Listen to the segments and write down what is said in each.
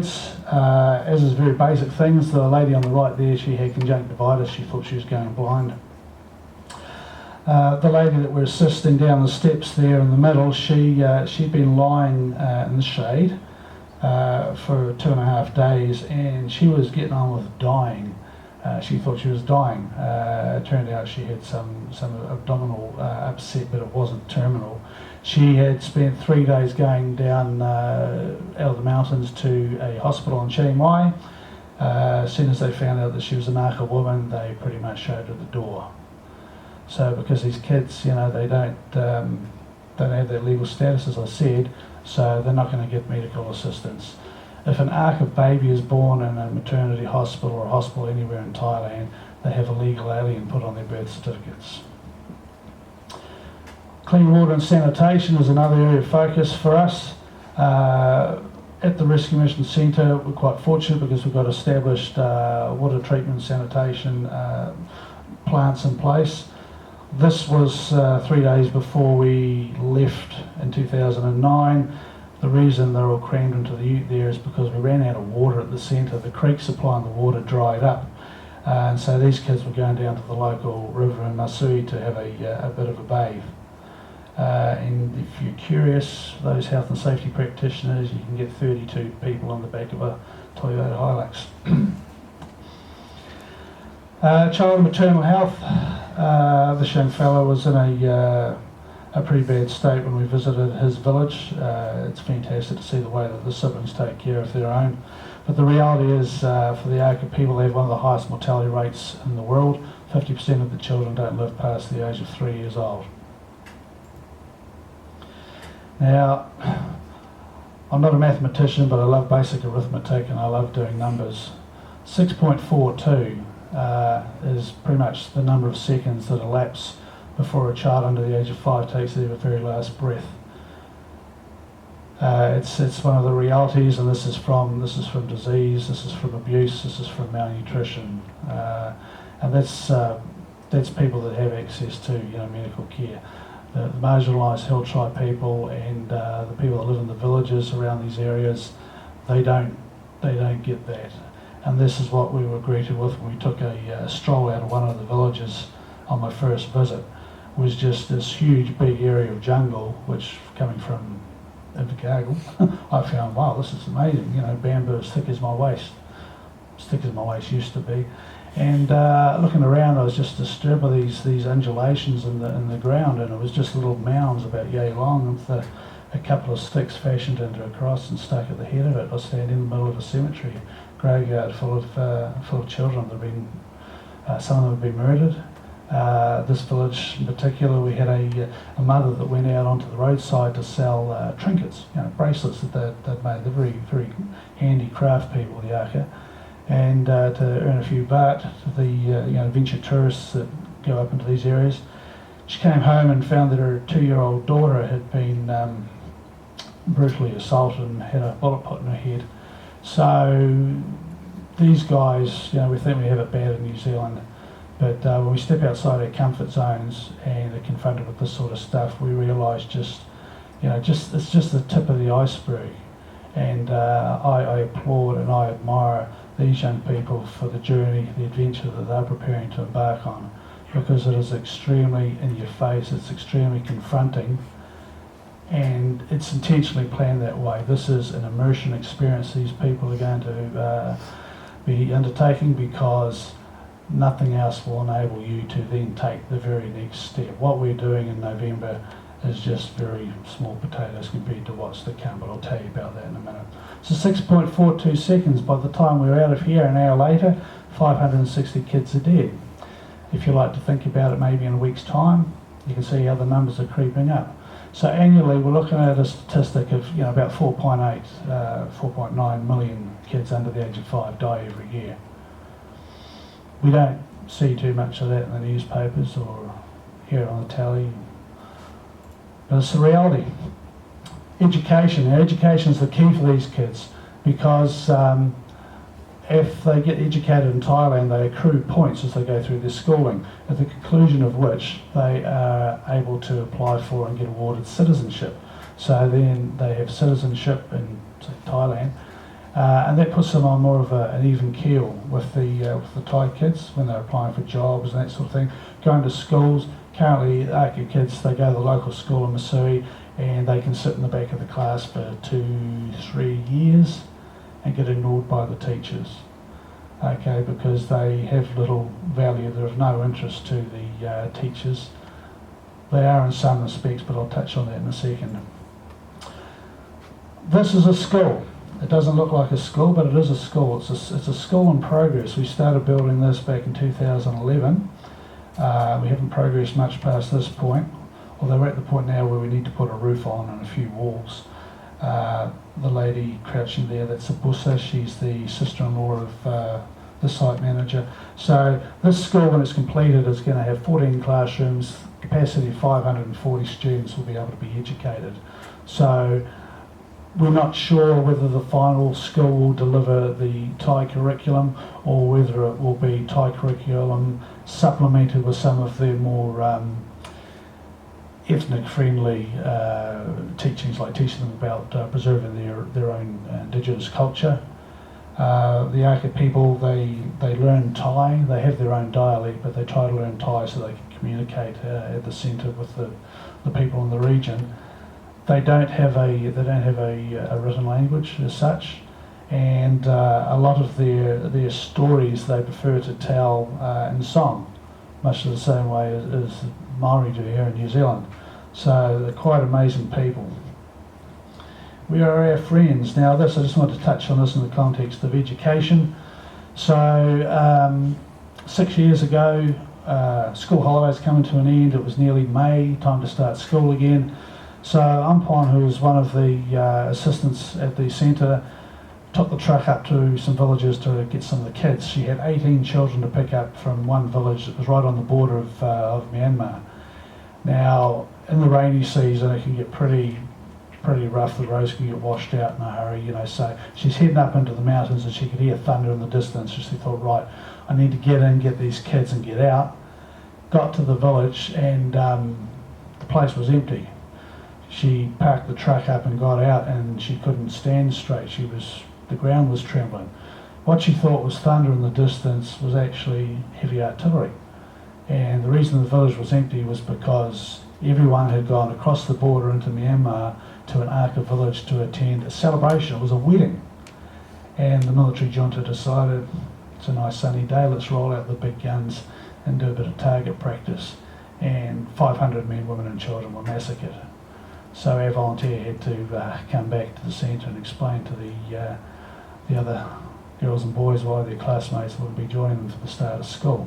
As is very basic things, the lady on the right there, she had conjunctivitis. She thought she was going blind. The lady that we're assisting down the steps there in the middle, she'd been lying in the shade for 2.5 days, and she was getting on with dying. She thought she was dying. It turned out she had some abdominal upset, but it wasn't terminal. She had spent 3 days going down out of the mountains to a hospital in Chiang Mai. As soon as they found out that she was an Aka woman, they pretty much showed her the door. So because these kids, they don't have their legal status, as I said, so they're not going to get medical assistance. If an Aka baby is born in a maternity hospital or a hospital anywhere in Thailand, they have a legal alien put on their birth certificates. Clean water and sanitation is another area of focus for us. At the Rescue Mission Centre, we're quite fortunate because we've got established water treatment and sanitation plants in place. This was 3 days before we left in 2009. The reason they're all crammed into the ute there is because we ran out of water at the centre. The creek supplying the water dried up. And so these kids were going down to the local river in Masui to have a bit of a bathe. And if you're curious, those health and safety practitioners, you can get 32 people on the back of a Toyota Hilux. Child and maternal health. This young fellow was in a pretty bad state when we visited his village. It's fantastic to see the way that the siblings take care of their own. But the reality is, for the Aka people, they have one of the highest mortality rates in the world. 50% of the children don't live past the age of 3 years old. Now, I'm not a mathematician, but I love basic arithmetic and I love doing numbers. 6.42 is pretty much the number of seconds that elapse before a child under the age of 5 takes their very last breath. It's one of the realities, and this is from disease, this is from abuse, this is from malnutrition, and that's people that have access to medical care. The marginalised hill tribe people and the people that live in the villages around these areas, they don't get that. And this is what we were greeted with when we took a stroll out of one of the villages on my first visit. Was just this huge big area of jungle, which coming from Otago, I found, wow, this is amazing. Bamboo as thick as my waist used to be. And looking around, I was just disturbed by these undulations in the ground, and it was just little mounds about yay long with a couple of sticks fashioned into a cross and stuck at the head of it. I was standing in the middle of a cemetery, graveyard full of children that have been, some of them have been murdered. This village in particular, we had a mother that went out onto the roadside to sell trinkets, bracelets that they'd made. They're very, very handy craft people, the Aka. And to earn a few baht, the venture tourists that go up into these areas. She came home and found that her 2-year-old daughter had been brutally assaulted and had a bullet put in her head. So these guys, we think we have it bad in New Zealand, but when we step outside our comfort zones and are confronted with this sort of stuff, we realise it's just the tip of the iceberg. And I applaud and I admire these young people for the journey, the adventure that they're preparing to embark on, because it is extremely in your face, it's extremely confronting, and it's intentionally planned that way. This is an immersion experience these people are going to be undertaking, because nothing else will enable you to then take the very next step. What we're doing in November is just very small potatoes compared to what's to come, but I'll tell you about that in a minute. So 6.42 seconds, by the time we're out of here, an hour later, 560 kids are dead. If you like to think about it maybe in a week's time, you can see how the numbers are creeping up. So annually we're looking at a statistic of about 4.9 million kids under the age of 5 die every year. We don't see too much of that in the newspapers or hear it on the telly. But it's the reality. Education. Now, education is the key for these kids, because if they get educated in Thailand, they accrue points as they go through their schooling, at the conclusion of which they are able to apply for and get awarded citizenship. So then they have citizenship in, say, Thailand, And that puts them on more of an even keel with the Thai kids when they're applying for jobs and that sort of thing. Going to schools, currently ARCA kids, they go to the local school in Missouri and they can sit in the back of the class for 2-3 years and get ignored by the teachers. Okay, because they have little value, there is no interest to the teachers. They are in some respects, but I'll touch on that in a second. This is a school. It doesn't look like a school, but it is a school. It's a school in progress. We started building this back in 2011. We haven't progressed much past this point, although we're at the point now where we need to put a roof on and a few walls. The lady crouching there, that's a Bussa. She's the sister-in-law of the site manager. So this school, when it's completed, is going to have 14 classrooms, capacity of 540 students will be able to be educated. So we're not sure whether the final school will deliver the Thai curriculum or whether it will be Thai curriculum supplemented with some of the more ethnic-friendly teachings, like teaching them about preserving their own indigenous culture. The ARCA people, they learn Thai. They have their own dialect, but they try to learn Thai so they can communicate at the centre with the people in the region. They don't have a written language as such, and a lot of their stories they prefer to tell in song, much the same way as Maori do here in New Zealand. So they're quite amazing people. We are our friends. Now this, I just want to touch on this in the context of education. So 6 years ago, school holidays coming to an end. It was nearly May, time to start school again. So Ampon, who was one of the assistants at the centre, took the truck up to some villages to get some of the kids. She had 18 children to pick up from one village that was right on the border of Myanmar. Now, in the rainy season, it can get pretty rough. The roads can get washed out in a hurry, you know. So she's heading up into the mountains and she could hear thunder in the distance. So she thought, right, I need to get in, get these kids and get out. Got to the village and the place was empty. She parked the truck up and got out and she couldn't stand straight. The ground was trembling. What she thought was thunder in the distance was actually heavy artillery. And the reason the village was empty was because everyone had gone across the border into Myanmar to an ARCA village to attend a celebration. It was a wedding. And the military junta decided, it's a nice sunny day, let's roll out the big guns and do a bit of target practice. And 500 men, women and children were massacred. So our volunteer had to come back to the centre and explain to the other girls and boys why their classmates wouldn't be joining them for the start of school.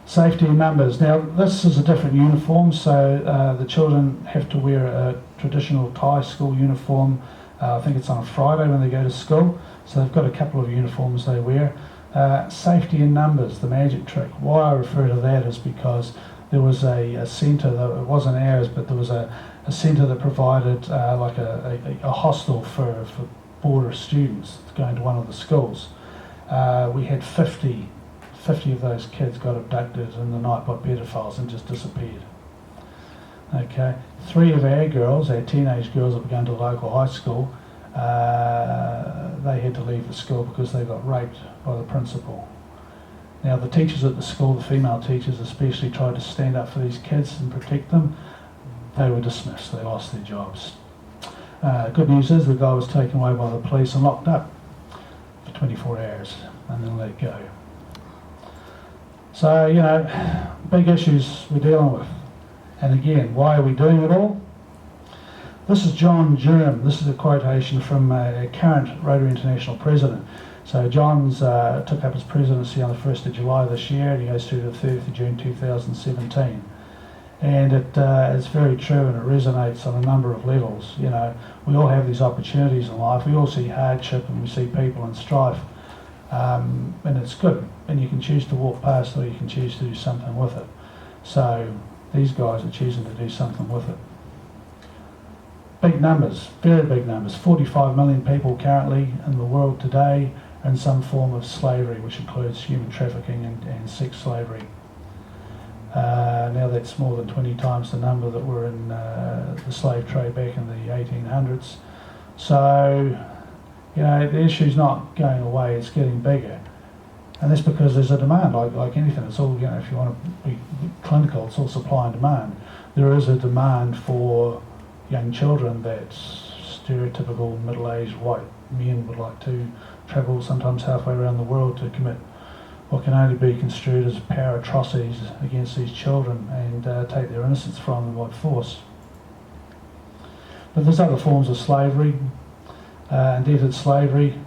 Safety in numbers. Now this is a different uniform, so the children have to wear a traditional Thai school uniform. I think it's on a Friday when they go to school, so they've got a couple of uniforms they wear. Safety in numbers, the magic trick. Why I refer to that is because there was a centre, it wasn't ours, but there was a centre that provided like a hostel for border students going to one of the schools. We had 50 of those kids got abducted in the night by pedophiles and just disappeared. Okay, 3 of our girls, our teenage girls that were going to the local high school, they had to leave the school because they got raped by the principal. Now the teachers at the school, the female teachers especially, tried to stand up for these kids and protect them. They were dismissed, they lost their jobs. Good news is the guy was taken away by the police and locked up for 24 hours and then let go. So, you know, big issues we're dealing with. And again, why are we doing it all? This is John Durham. This is a quotation from a current Rotary International president. So John's took up his presidency on the 1st of July this year, and he goes through to the 30th of June 2017. And it's very true, and it resonates on a number of levels. You know, we all have these opportunities in life. We all see hardship and we see people in strife. And it's good, and you can choose to walk past or you can choose to do something with it. So these guys are choosing to do something with it. Big numbers, very big numbers. 45 million people currently in the world today are in some form of slavery, which includes human trafficking and sex slavery. Now that's more than 20 times the number that were in the slave trade back in the 1800s. So You know, the issue's not going away, it's getting bigger. And that's because there's a demand, like anything. It's all, you know, if you want to be clinical, it's all supply and demand. There is a demand for young children that stereotypical middle-aged white men would like to travel sometimes halfway around the world to commit what can only be construed as power atrocities against these children and take their innocence from them by force. But there's other forms of slavery, indentured slavery,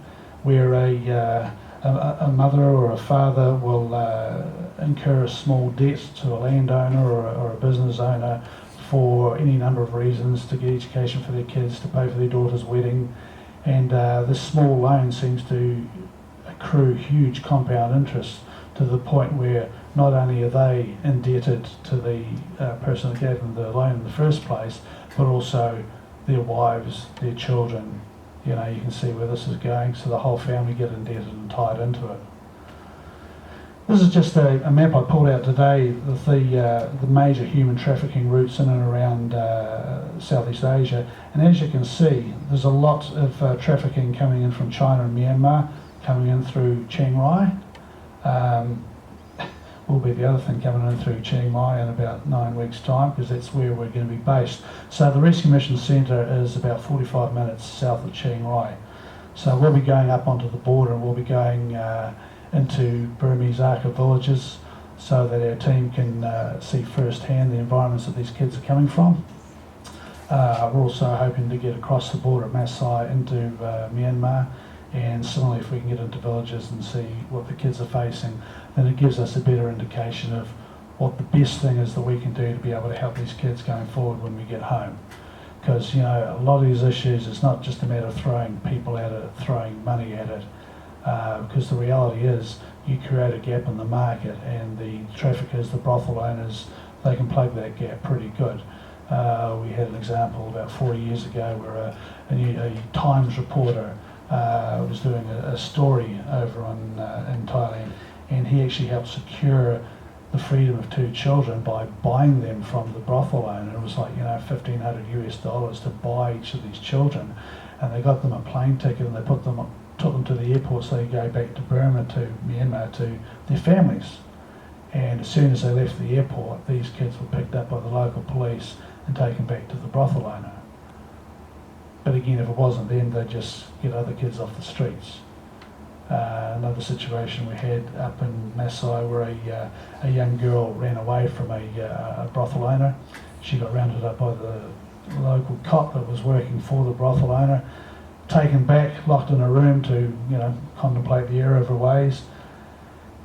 where a mother or a father will incur a small debt to a landowner or a business owner for any number of reasons, to get education for their kids, to pay for their daughter's wedding, and this small loan seems to accrue huge compound interest to the point where not only are they indebted to the person that gave them the loan in the first place, but also their wives, their children. You know, you can see where this is going, so the whole family get indebted and tied into it. This is just a map I pulled out today of the major human trafficking routes in and around Southeast Asia, and as you can see, there's a lot of trafficking coming in from China and Myanmar, coming in through Chiang Rai. Will be the other thing coming in through Chiang Mai in about 9 weeks' time, because that's where we're going to be based. So the Rescue Mission Centre is about 45 minutes south of Chiang Rai. So we'll be going up onto the border, and we'll be going into Burmese Arca villages so that our team can see firsthand the environments that these kids are coming from. We're also hoping to get across the border at Maasai into Myanmar, and similarly if we can get into villages and see what the kids are facing, then it gives us a better indication of what the best thing is that we can do to be able to help these kids going forward when we get home. Because, you know, a lot of these issues, it's not just a matter of throwing people at it, throwing money at it, because the reality is you create a gap in the market, and the traffickers, the brothel owners, they can plug that gap pretty good. We had an example about 4 years ago where a Times reporter was doing a story over in Thailand, and he actually helped secure the freedom of 2 children by buying them from the brothel owner. It was like, you know, $1,500 to buy each of these children, and they got them a plane ticket, and they took them to the airport so they could go back to Burma, to Myanmar, to their families. And as soon as they left the airport, these kids were picked up by the local police and taken back to the brothel owner. But again, if it wasn't them, they'd just get other kids off the streets. Another situation we had up in Maasai where a young girl ran away from a brothel owner. She got rounded up by the local cop that was working for the brothel owner, taken back, locked in a room to, you know, contemplate the error of her ways.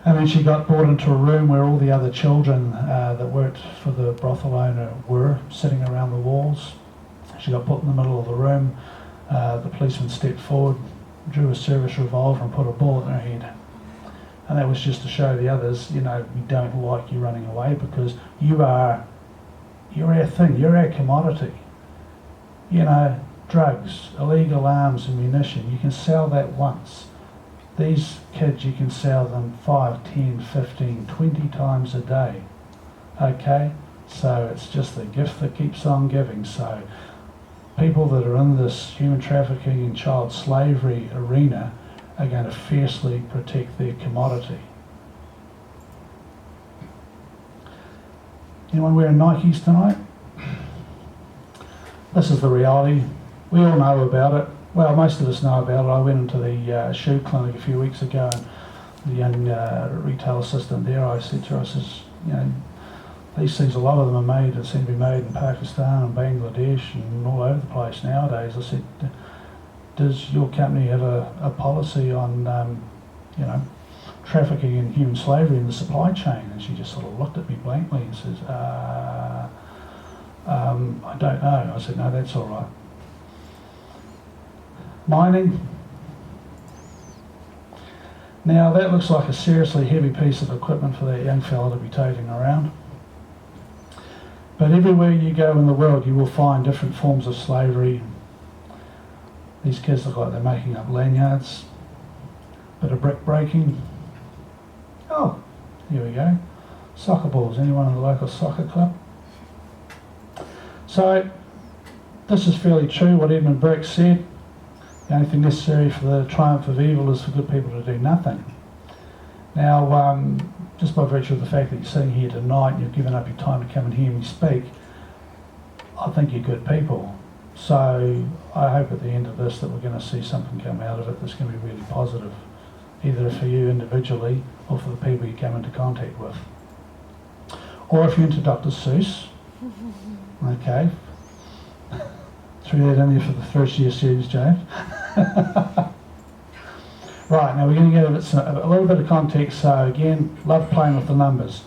And then she got brought into a room where all the other children that worked for the brothel owner were sitting around the walls. She got put in the middle of the room. The policeman stepped forward, drew a service revolver and put a bullet in her head. And that was just to show the others, you know, we don't like you running away, because you're our thing, you're our commodity. You know, drugs, illegal arms and munition, you can sell that once. These kids, you can sell them 5, 10, 15, 20 times a day. Okay? So it's just the gift that keeps on giving. So people that are in this human trafficking and child slavery arena are going to fiercely protect their commodity. Anyone wearing Nikes tonight? This is the reality. We all know about it. Well, most of us know about it. I went into the shoe clinic a few weeks ago, and the young retail assistant there, I said to her, I says, you know, these things, a lot of them are made, that seem to be made in Pakistan and Bangladesh and all over the place nowadays. I said, does your company have a policy on, you know, trafficking and human slavery in the supply chain? And she just sort of looked at me blankly and says, I don't know. I said, no, that's all right. Mining. Now that looks like a seriously heavy piece of equipment for that young fella to be toting around. But everywhere you go in the world, you will find different forms of slavery. These kids look like they're making up lanyards. Bit of brick breaking. Oh, here we go. Soccer balls. Anyone in the local soccer club? So, this is fairly true what Edmund Burke said. The only thing necessary for the triumph of evil is for good people to do nothing. Now, just by virtue of the fact that you're sitting here tonight and you've given up your time to come and hear me speak, I think you're good people. So I hope at the end of this that we're going to see something come out of it that's going to be really positive, either for you individually or for the people you come into contact with. Or if you're into Dr. Seuss, okay, threw that in there for the first year students, James. Right, now we're going to get a little bit of context. So again, love playing with the numbers.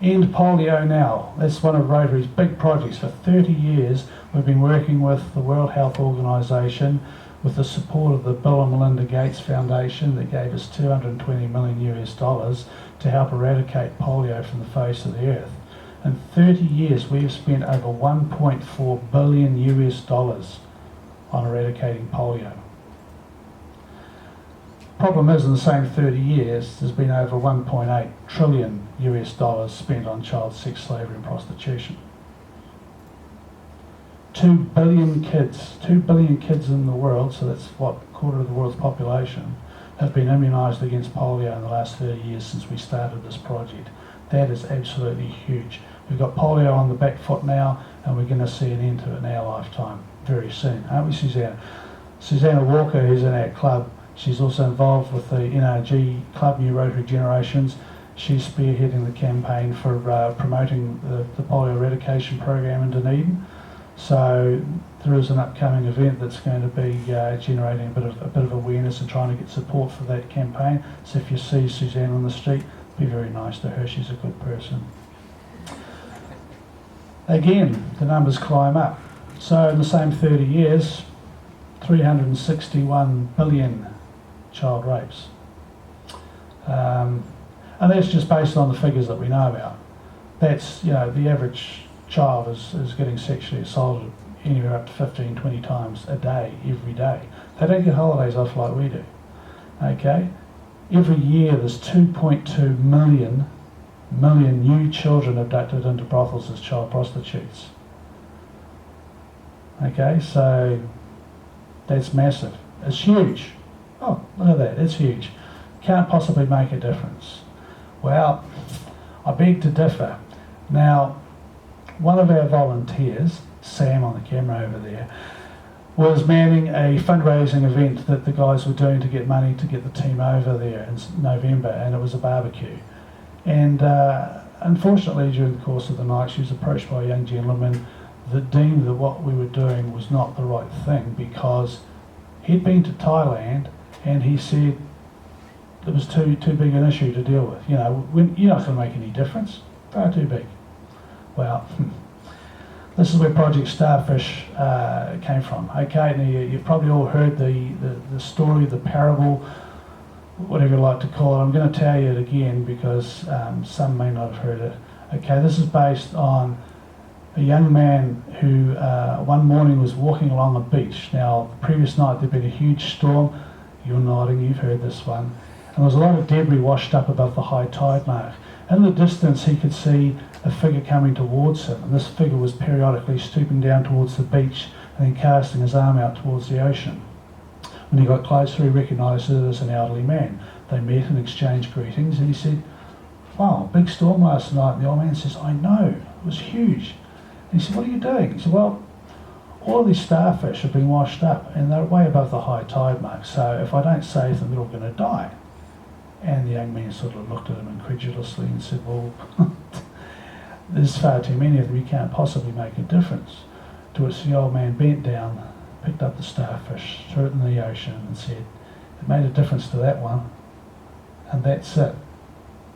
End polio now. That's one of Rotary's big projects. For 30 years we've been working with the World Health Organization with the support of the Bill and Melinda Gates Foundation that gave us $220 million to help eradicate polio from the face of the earth. In 30 years we have spent over $1.4 billion on eradicating polio. Problem is, in the same 30 years, there's been over $1.8 trillion spent on child sex slavery and prostitution. 2 billion kids in the world, so that's what, a quarter of the world's population, have been immunised against polio in the last 30 years since we started this project. That is absolutely huge. We've got polio on the back foot now, and we're going to see an end to it in our lifetime very soon, aren't we, Susanna? Susanna Walker, who's in our club, she's also involved with the NRG Club, New Rotary Generations. She's spearheading the campaign for promoting the polio eradication program in Dunedin. So there is an upcoming event that's going to be generating a bit of awareness and trying to get support for that campaign. So if you see Suzanne on the street, be very nice to her. She's a good person. Again, the numbers climb up. So in the same 30 years, 361 billion child rapes. And that's just based on the figures that we know about. That's, the average child is getting sexually assaulted anywhere up to 15, 20 times a day, every day. They don't get holidays off like we do. Okay? Every year there's 2.2 million new children abducted into brothels as child prostitutes. Okay, so that's massive. It's huge. Oh, look at that, it's huge. Can't possibly make a difference. Well, I beg to differ. Now, one of our volunteers, Sam on the camera over there, was manning a fundraising event that the guys were doing to get money to get the team over there in November, and it was a barbecue. And unfortunately, during the course of the night, she was approached by a young gentleman that deemed that what we were doing was not the right thing because he'd been to Thailand and he said it was too big an issue to deal with. You're not going to make any difference. Far too big. Well, this is where Project Starfish came from. Okay, now you've probably all heard the story, the parable, whatever you like to call it. I'm going to tell you it again because some may not have heard it. Okay, this is based on a young man who one morning was walking along a beach. Now, the previous night there'd been a huge storm. You're nodding, you've heard this one. And there was a lot of debris washed up above the high tide mark. In the distance he could see a figure coming towards him, and this figure was periodically stooping down towards the beach and then casting his arm out towards the ocean. When he got closer, he recognised it as an elderly man. They met and exchanged greetings, and he said, "Wow, big storm last night." And the old man says, "I know, it was huge." And he said, "What are you doing?" He said, "Well, all of these starfish have been washed up, and they're way above the high tide mark, so if I don't save them, they're all going to die." And the young man sort of looked at him incredulously and said, "Well, there's far too many of them, you can't possibly make a difference." To which the old man bent down, picked up the starfish, threw it in the ocean and said, "It made a difference to that one, and that's it,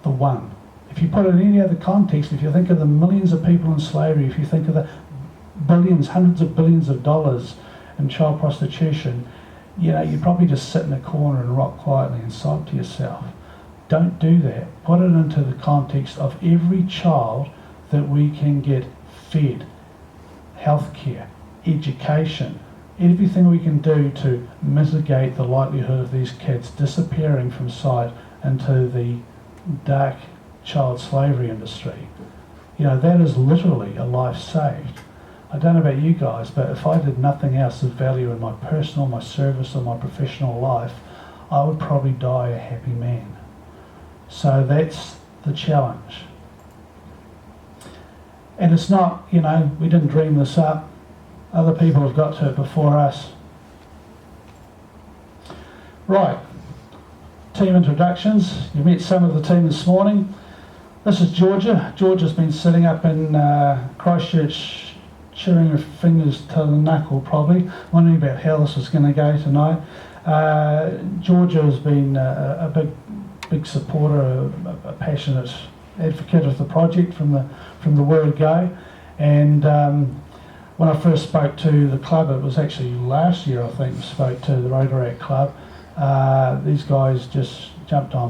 the one." If you put it in any other context, if you think of the millions of people in slavery, if you think of the billions, hundreds of billions of dollars in child prostitution, you'd probably just sit in a corner and rock quietly and sob to yourself. Don't do that. Put it into the context of every child that we can get fed, healthcare, education, everything we can do to mitigate the likelihood of these kids disappearing from sight into the dark child slavery industry. That is literally a life saved. I don't know about you guys, but if I did nothing else of value in my personal, my service, or my professional life, I would probably die a happy man. So that's the challenge. And it's not, you know, we didn't dream this up. Other people have got to it before us. Right, team introductions. You met some of the team this morning. This is Georgia. Georgia's been sitting up in Christchurch, chewing her fingers to the knuckle probably, wondering about how this was going to go tonight. Georgia has been a big supporter, a passionate advocate of the project from the word go. And when I first spoke to the club, it was actually last year I think, spoke to the Rotaract club. These guys just jumped on